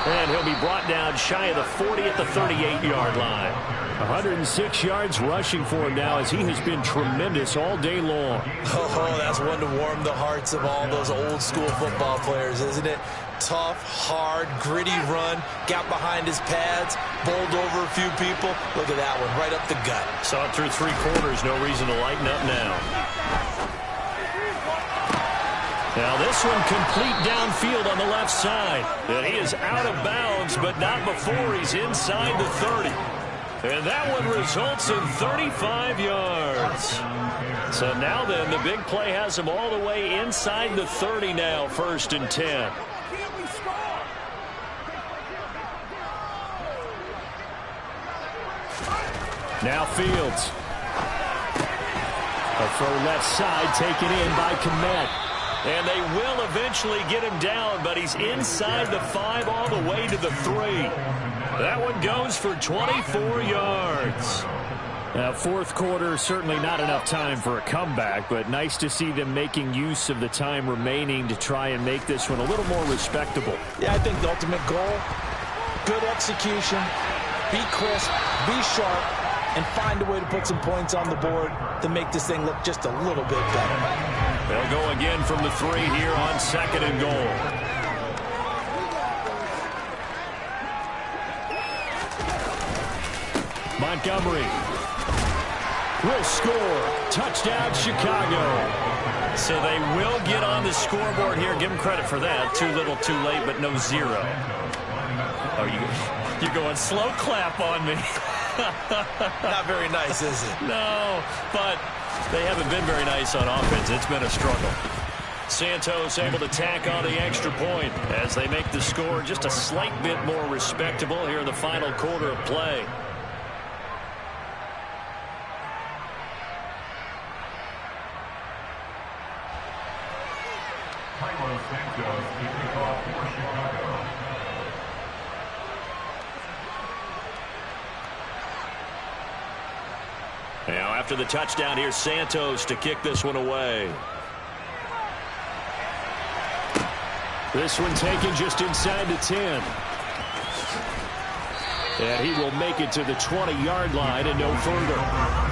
And he'll be brought down shy of the 40 at the 38-yard line. 106 yards rushing for him now as he has been tremendous all day long. Oh, that's one to warm the hearts of all those old school football players, isn't it? Tough, hard, gritty run, got behind his pads, bowled over a few people. Look at that one, right up the gut. Saw it through 3 quarters, no reason to lighten up now. Now this one complete downfield on the left side. And he is out of bounds, but not before he's inside the 30. And that one results in 35 yards. So now then, the big play has him all the way inside the 30 now, 1st and 10. Now Fields. A throw left side taken in by Kmet. And they will eventually get him down, but he's inside the 5 all the way to the 3. That one goes for 24 yards. Now, 4th quarter, certainly not enough time for a comeback, but nice to see them making use of the time remaining to try and make this one a little more respectable. Yeah, I think the ultimate goal, good execution, be crisp, be sharp, and find a way to put some points on the board to make this thing look just a little bit better. They'll go again from the 3 here on 2nd and goal. Montgomery will score. Touchdown, Chicago. So they will get on the scoreboard here. Give them credit for that. Too little, too late, but no 0. Oh, you're going slow clap on me. Not very nice, is it? No, but they haven't been very nice on offense. It's been a struggle. Santos able to tack on the extra point as they make the score just a slight bit more respectable here in the final quarter of play. Now after the touchdown, here's Santos to kick this one away. This one taken just inside the 10. And he will make it to the 20-yard line and no further.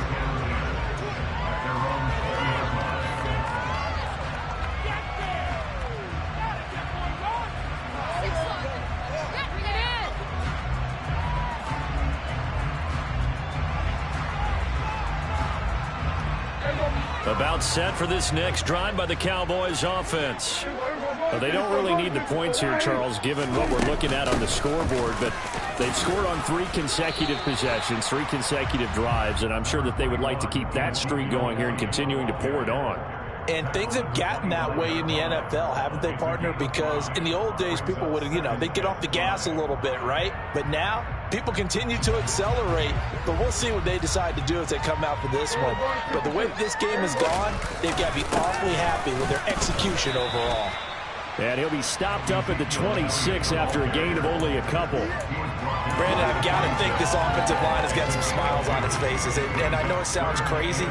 About set for this next drive by the Cowboys offense. Well, they don't really need the points here, Charles, given what we're looking at on the scoreboard, but they've scored on 3 consecutive possessions, 3 consecutive drives, and I'm sure that they would like to keep that streak going here and continuing to pour it on. And things have gotten that way in the NFL, haven't they, partner? Because in the old days, people would, they'd get off the gas a little bit, right? But now, people continue to accelerate. But we'll see what they decide to do as they come out for this one. But the way this game has gone, they've got to be awfully happy with their execution overall. And he'll be stopped up at the 26 after a gain of only a couple. Brandon, I've got to think this offensive line has got some smiles on its faces. And I know it sounds crazy,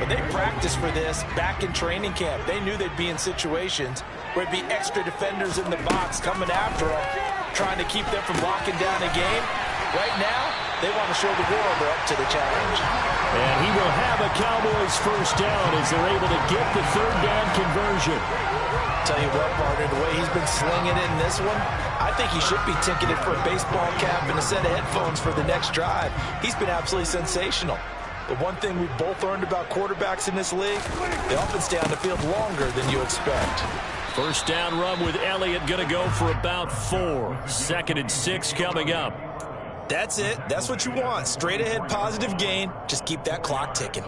but they practiced for this back in training camp. They knew they'd be in situations where it'd be extra defenders in the box coming after them, trying to keep them from locking down a game. Right now, they want to show the world they're up to the challenge. And he will have a Cowboys first down as they're able to get the 3rd down conversion. Tell you what, partner, the way he's been slinging it in this one, I think he should be ticketed for a baseball cap and a set of headphones for the next drive. He's been absolutely sensational. But one thing we've both learned about quarterbacks in this league, they often stay on the field longer than you expect. First down run with Elliott going to go for about 4. 2nd and 6 coming up. That's it. That's what you want. Straight ahead, positive gain. Just keep that clock ticking.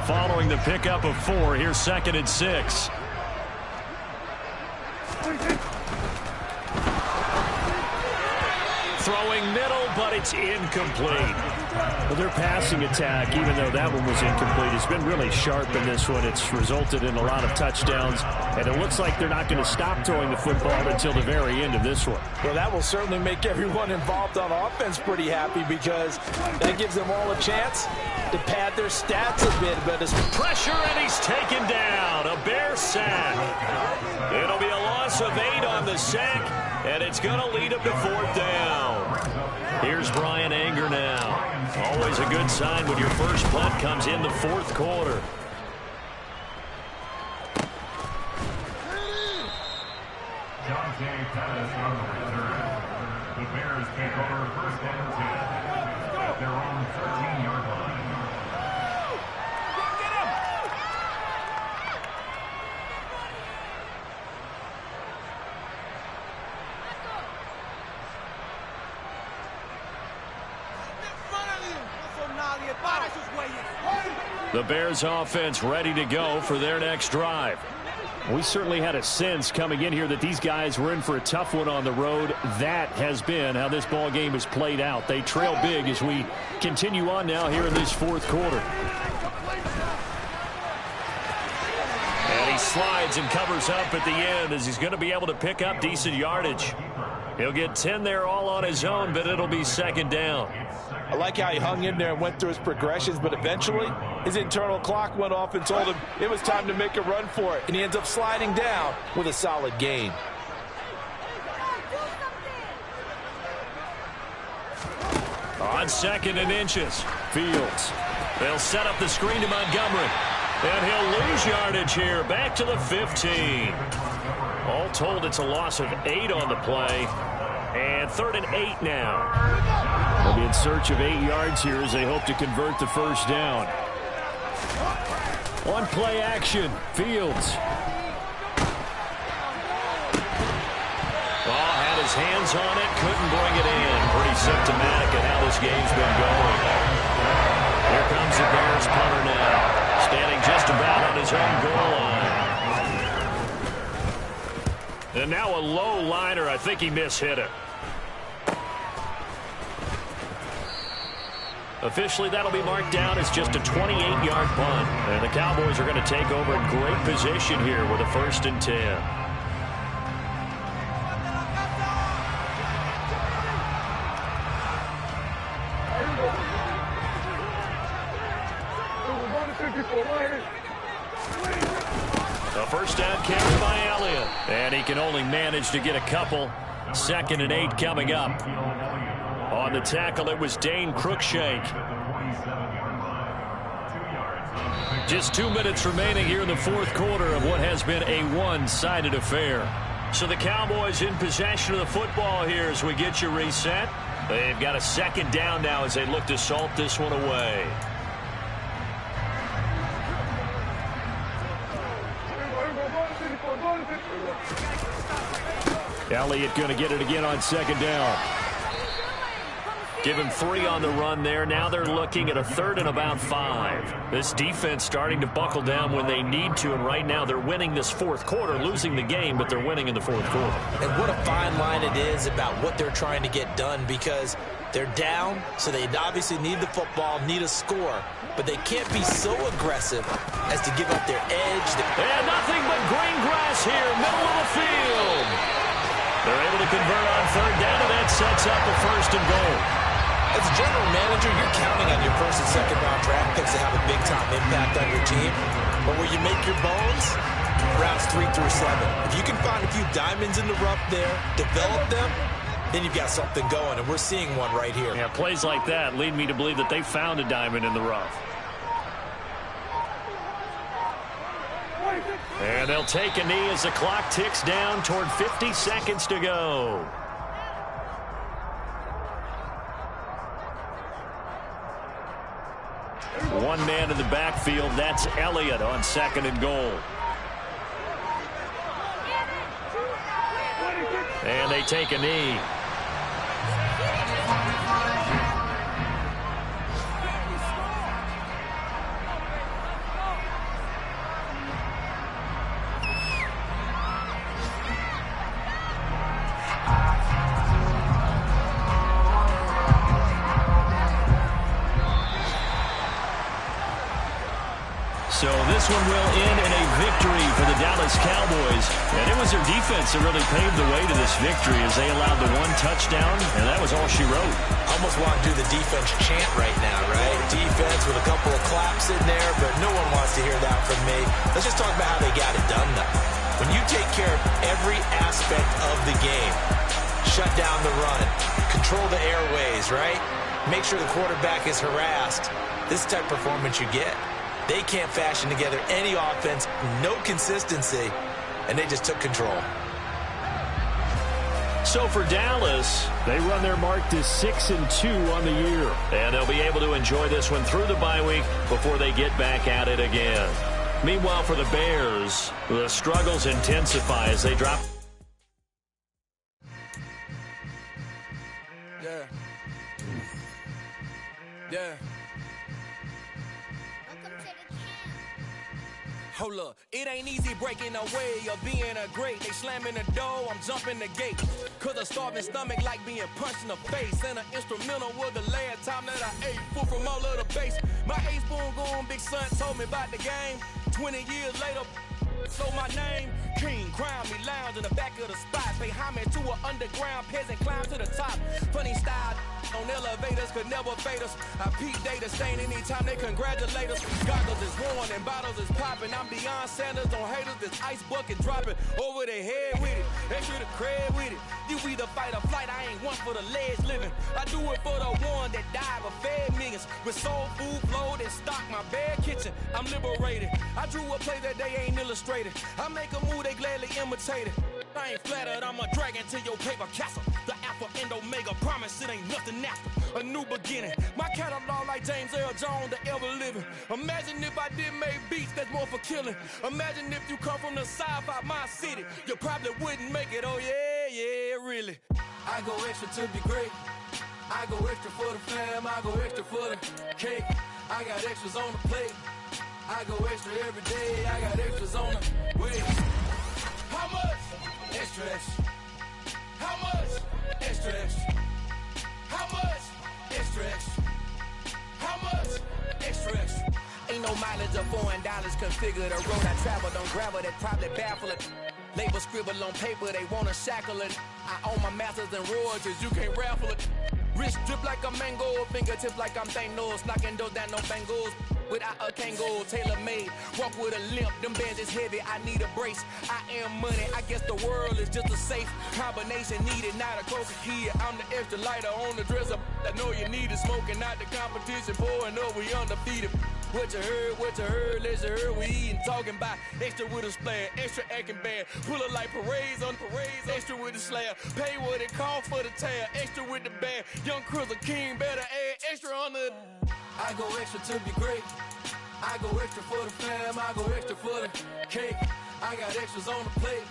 Following the pickup of 4, here's 2nd and 6. Throwing middle, but it's incomplete. Well, their passing attack, even though that one was incomplete, has been really sharp in this one. It's resulted in a lot of touchdowns, and it looks like they're not going to stop throwing the football until the very end of this one. Well, that will certainly make everyone involved on offense pretty happy because that gives them all a chance to pad their stats a bit. But it's pressure, and he's taken down. A Bear sack. It'll be a loss of 8 on the sack, and it's going to lead him to 4th down. Here's Brian Anger now. Always a good sign when your first punt comes in the 4th quarter. The Bears take over 1st and 10 at their own 13-yard line. The Bears offense ready to go for their next drive. We certainly had a sense coming in here that these guys were in for a tough one on the road. That has been how this ball game has played out. They trail big as we continue on now here in this 4th quarter. And he slides and covers up at the end as he's going to be able to pick up decent yardage. He'll get 10 there all on his own, but it'll be 2nd down. I like how he hung in there and went through his progressions, but eventually his internal clock went off and told him it was time to make a run for it, and he ends up sliding down with a solid gain. On 2nd and inches, Fields. They'll set up the screen to Montgomery, and he'll lose yardage here, back to the 15. All told, it's a loss of 8 on the play, and 3rd and 8 now. They'll be in search of 8 yards here as they hope to convert the 1st down. On play action, Fields. Oh, had his hands on it, couldn't bring it in. Pretty symptomatic of how this game's been going. Here comes the Bears punter now, standing just about on his own goal line. And now a low liner. I think he mishit it. Officially, that'll be marked down as just a 28-yard punt. And the Cowboys are going to take over in great position here with a 1st and 10. A 1st down carry by Elliott. And he can only manage to get a couple. 2nd and 8 coming up. On the tackle, it was Dane Cruikshank. Just 2 minutes remaining here in the 4th quarter of what has been a one-sided affair. So the Cowboys in possession of the football here as we get you reset. They've got a 2nd down now as they look to salt this one away. Elliott going to get it again on 2nd down. Give him 3 on the run there. Now they're looking at a 3rd and about 5. This defense starting to buckle down when they need to, and right now they're winning this 4th quarter, losing the game, but they're winning in the 4th quarter. And what a fine line it is about what they're trying to get done, because they're down, so they obviously need the football, need a score, but they can't be so aggressive as to give up their edge. And nothing but green grass here, middle of the field. They're able to convert on 3rd down, and that sets up a 1st and goal. As a general manager, you're counting on your 1st and 2nd round draft picks to have a big-time impact on your team. But where you make your bones, rounds 3 through 7. If you can find a few diamonds in the rough there, develop them, then you've got something going, and we're seeing one right here. Yeah, plays like that lead me to believe that they found a diamond in the rough. And they'll take a knee as the clock ticks down toward 50 seconds to go. man in the backfield. That's Elliott on 2nd and goal. And they take a knee. So this one will end in a victory for the Dallas Cowboys. And it was their defense that really paved the way to this victory as they allowed the 1 touchdown, and that was all she wrote. Almost want to do the defense chant right now, right? Defense with a couple of claps in there, but no one wants to hear that from me. Let's just talk about how they got it done, though. When you take care of every aspect of the game, shut down the run, control the airways, right? Make sure the quarterback is harassed. This is the type of performance you get. They can't fashion together any offense, no consistency, and they just took control. So for Dallas, they run their mark to 6-2 on the year. And they'll be able to enjoy this one through the bye week before they get back at it again. Meanwhile, for the Bears, the struggles intensify as they drop. Yeah. Yeah. Hold up, it ain't easy breaking away or being a great. They slamming the door, I'm jumping the gate. Cause a starving stomach like being punched in the face. And an instrumental was the last time that I ate food from all of the base. My A-spoon goon, big son told me about the game. 20 years later, so my name, King, crown me, lounge in the back of the spot. Pay homage to an underground peasant, climb to the top. Funny style on elevators could never fade us. I peep data stain anytime they congratulate us. Goggles is worn and bottles is popping. I'm beyond Sanders on haters, this ice bucket dropping over their head with it. They should have cred with it. You either fight or flight, I ain't one for the ledge living. I do it for the one that died but fed millions. With soul food flowed and stocked my bare kitchen. I'm liberated. I drew a play that they ain't illustrated. I make a move, they gladly imitate it. I ain't flattered, I'm a dragon to your paper castle. The Alpha and Omega, promise it ain't nothing after. A new beginning. My catalog like James Earl Jones, the ever living. Imagine if I did make beats that's more for killing. Imagine if you come from the south out my city. You probably wouldn't make it, oh yeah, really. I go extra to be great. I go extra for the fam, I go extra for the cake. I got extras on the plate. I go extra every day, I got extras on the way. How much? Extra, extra. How much? Extra, extra. How much? Extra, extra. How much? Extra, extra. Ain't no mileage of $4 configure the road I travel. Don't gravel, that probably baffle it. Label scribble on paper, they wanna shackle it. I own my masters and royalties, you can't raffle it. Wrist drip like a mango, fingertips like I'm Thanos. Knocking those down, no bangles. Without a Kango, tailor-made. Walk with a limp, them bands is heavy, I need a brace. I am money, I guess the world is just a safe combination needed, not a coca kid. I'm the extra lighter on the dresser. I know you need it, smoking out the competition, pouring up, we undefeated. What you heard, let's heard, we eating, talking about extra with a splash, extra acting bad. Pull it like parades on parades, extra with the slab. Pay what it cost for the tab, extra with the bag. Young Cruiser King, better add extra on the. I go extra to be great. I go extra for the fam, I go extra for the cake. I got extras on the plate.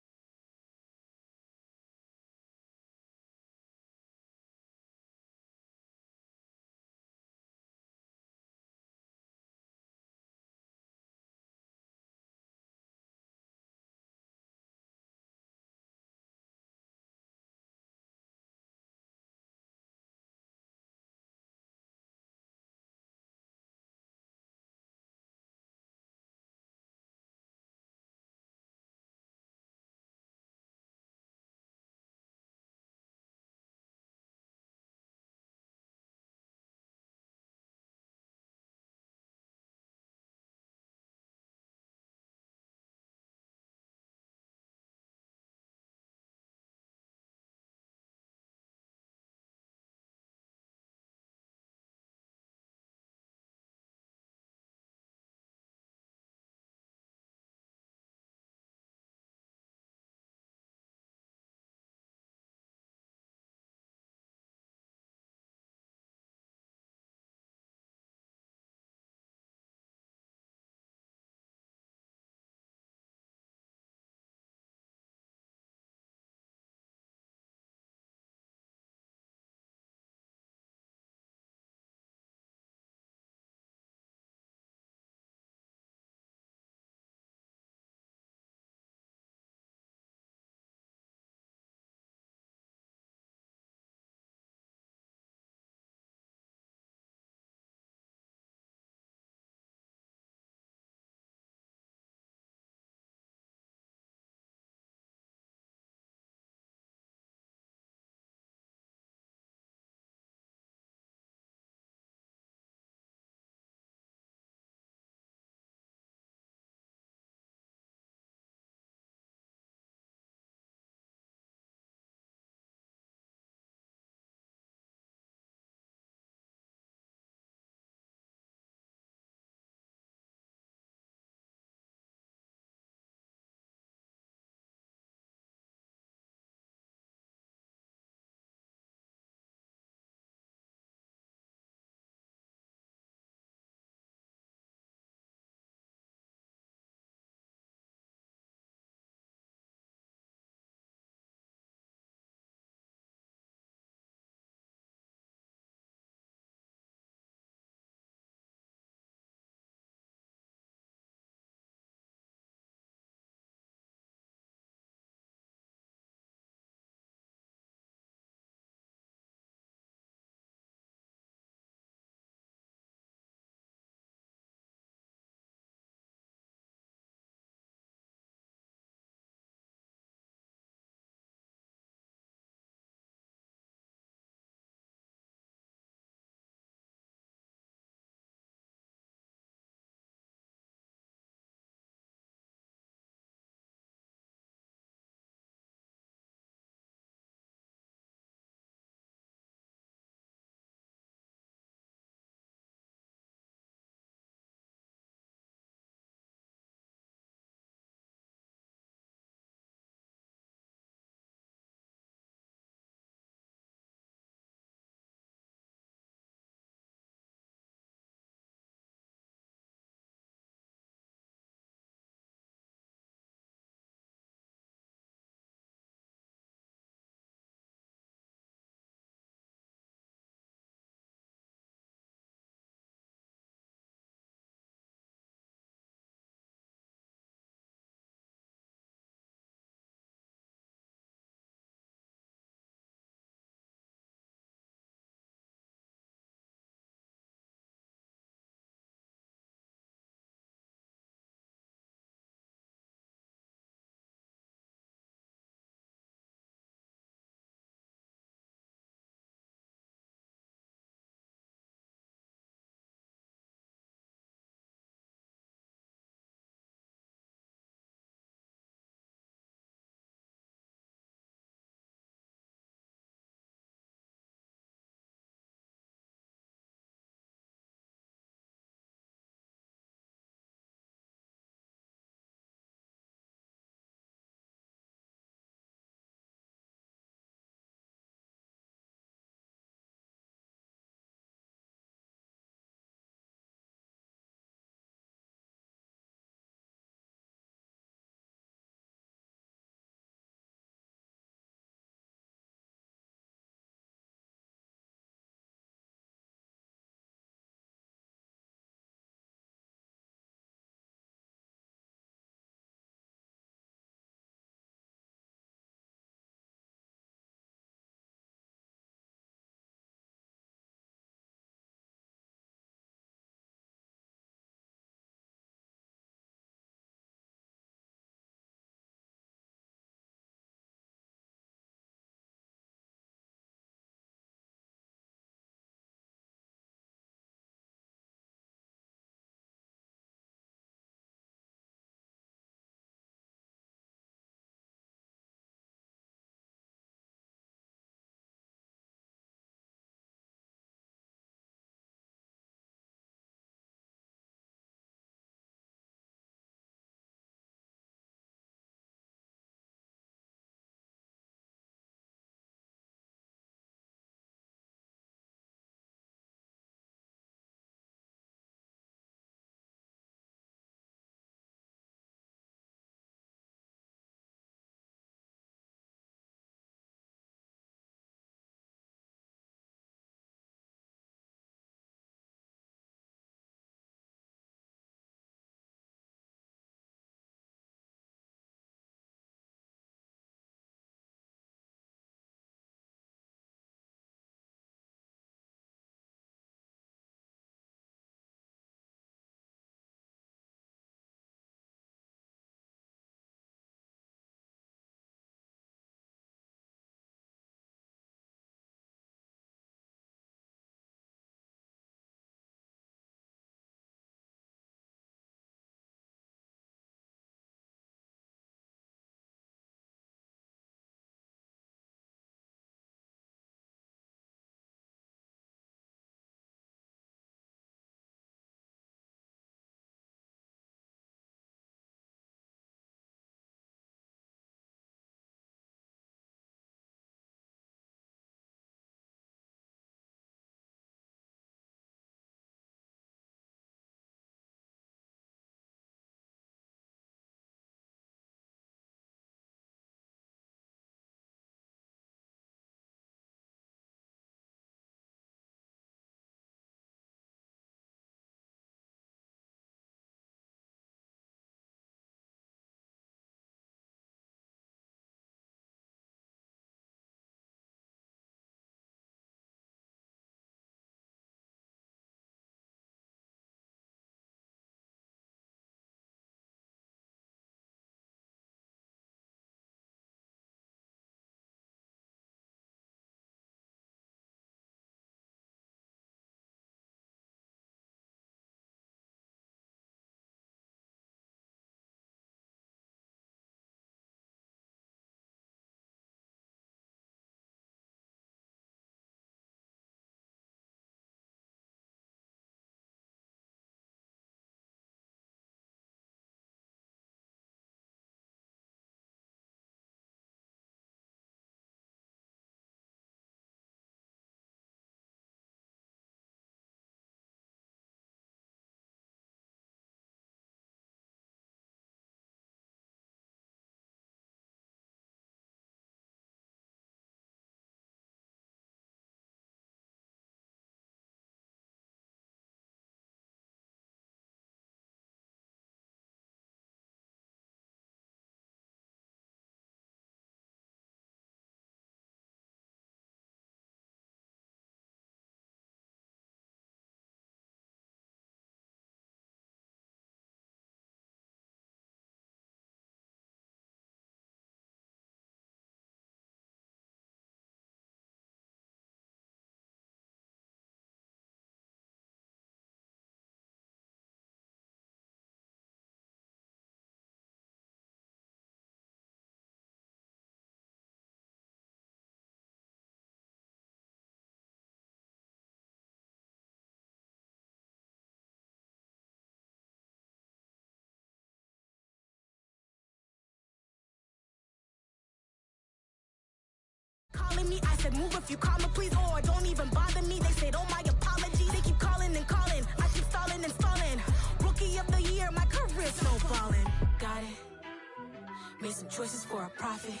calling me. I said, move if you call me, please, or don't even bother me. They said, oh, my apology. They keep calling and calling. I keep stalling and stalling. Rookie of the year, my career snowballing. Got it. Made some choices for a profit.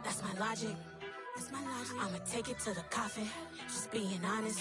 That's my logic. I'ma take it to the coffin. Just being honest.